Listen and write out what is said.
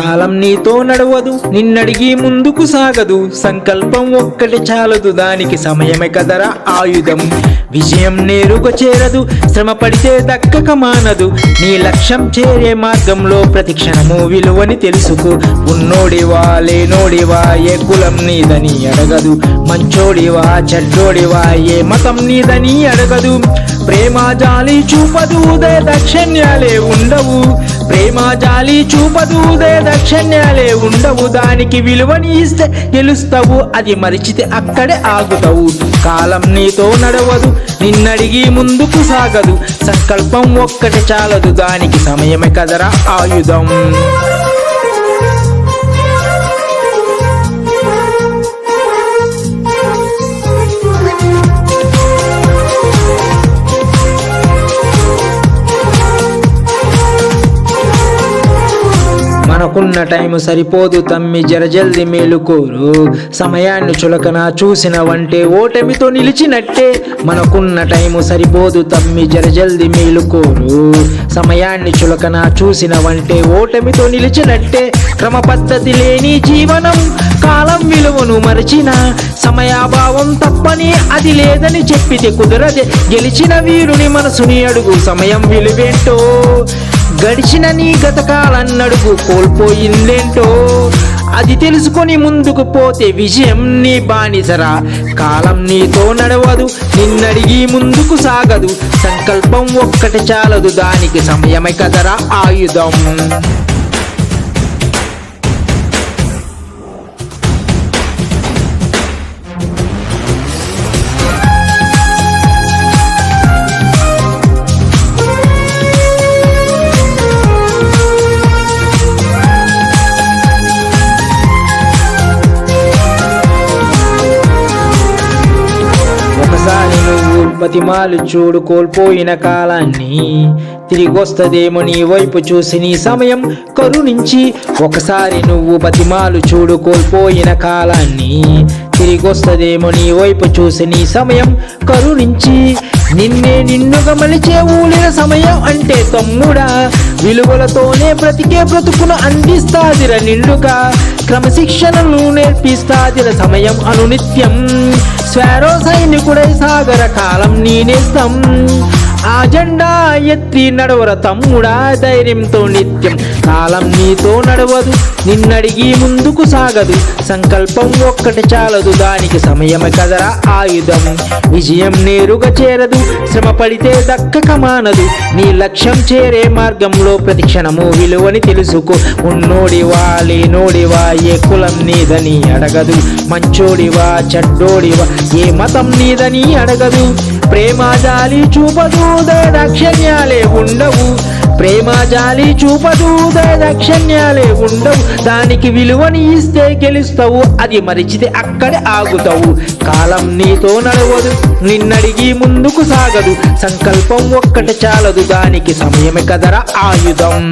కాలం నీతో నడవదు, నిన్నడిగి ముందుకు సాగదు. సంకల్పం ఒక్కటి చాలదు, దానికి సమయమే కదరా ఆయుధం. విజయం నేరుగా చేరదు, శ్రమ పడితే దక్కక మానదు. నీ లక్ష్యం చేరే మార్గంలో ప్రతి క్షణము విలువని తెలుసుకో. ఉన్నోడివా లేనోడివా ఏ కులం నీదని అడగదు. మంచోడివా చెడ్డోడివా ఏ మతం నీదని అడగదు. ప్రేమ జాలి చూపదు, దక్షిణ్యాలే ఉండవు. ప్రేమ జాలి చూపదు, దక్షిణ్యాలే ఉండవు. దానికి విలువని ఇస్తే గెలుస్తావు, అది మరిచితే అక్కడే ఆగుతావు. కాలం నీతో నడవదు, నిన్నడిగి ముందుకు సాగదు. సంకల్పం ఒక్కటి చాలదు, దానికి సమయమే కదరా ఆయుధం. మనకున్న టైము సరిపోదు తమ్మి, జరజల్ది మేలుకోరు. సమయాన్ని చులకన చూసినవంటే ఓటమితో నిలిచినట్టే. మనకున్న టైము సరిపోదు తమ్మి, జరజల్ది మేలుకోరు. సమయాన్ని చులకన చూసినవంటే ఓటమితో నిలిచినట్టే. క్రమ పద్ధతి లేని జీవనం కాలం విలువను మరచిన. సమయాభావం తప్పని అది లేదని చెప్పితే కుదరదే. గెలిచిన వీరుని మనసుని అడుగు, సమయం విలువేంటో. గడిచిన నీ గతకాలన్నడుగు, కోల్పోయిందేంటో. అది తెలుసుకొని ముందుకు పోతే విజయం నీ బానిసరా. కాలం నీతో నడవదు, నిన్నడిగి ముందుకు సాగదు. సంకల్పం ఒక్కటి చాలదు, దానికి సమయమే కదరా ఆయుధం. ఒకసారి నువ్వు బతిమాలు చూడు కోల్పోయిన కాలాన్ని, తిరిగొస్తదేమో నీ వైపు చూసి నీ సమయం కరుణించి. ఒకసారి నువ్వు బతిమాలు చూడు కోల్పోయిన కాలాన్ని, తిరిగొస్తదేమో నీ వైపు చూసి నీ సమయం కరుణించి. నిన్నే నిన్నుగా మలిచే ఊలిన సమయం అంటే తమ్ముడా. విలువలతోనే బ్రతికే బ్రతుకును అందిస్తాదిర నిండుగా. క్రమశిక్షణను నేర్పిస్తాదిర సమయం అనునిత్యం. స్వారో సైనికుడై సాగర కాలం నీ నేస్తం. ఆ జెండా ఎత్తి నడవర తమ్ముడా ధైర్యంతో నిత్యం. కాలం నీతో నడవదు, నిన్నడిగి ముందుకు సాగదు. సంకల్పం ఒక్కటి చాలదు, దానికి సమయమే కదరా ఆయుధం. విజయం నేరుగా చేరదు, శ్రమ పడితే దక్కక మానదు. నీ లక్ష్యం చేరే మార్గంలో ప్రతి క్షణము విలువని తెలుసుకో. ఉన్నోడివా లేనోడివా ఏ కులం నీదని అడగదు. మంచోడివా చెడ్డోడివా ఏ మతం నీదని అడగదు. ప్రేమ జాలి చూపదు, దక్షిణ్యాలే ఉండవు. ప్రేమ జాలి చూపదు, దక్షిణ్యాలే ఉండవు. దానికి విలువని ఇస్తే గెలుస్తావు, అది మరిచితే అక్కడే ఆగుతావు. కాలం నీతో నడవదు, నిన్నడిగి ముందుకు సాగదు. సంకల్పం ఒక్కటి చాలదు, దానికి సమయమే కదరా ఆయుధం.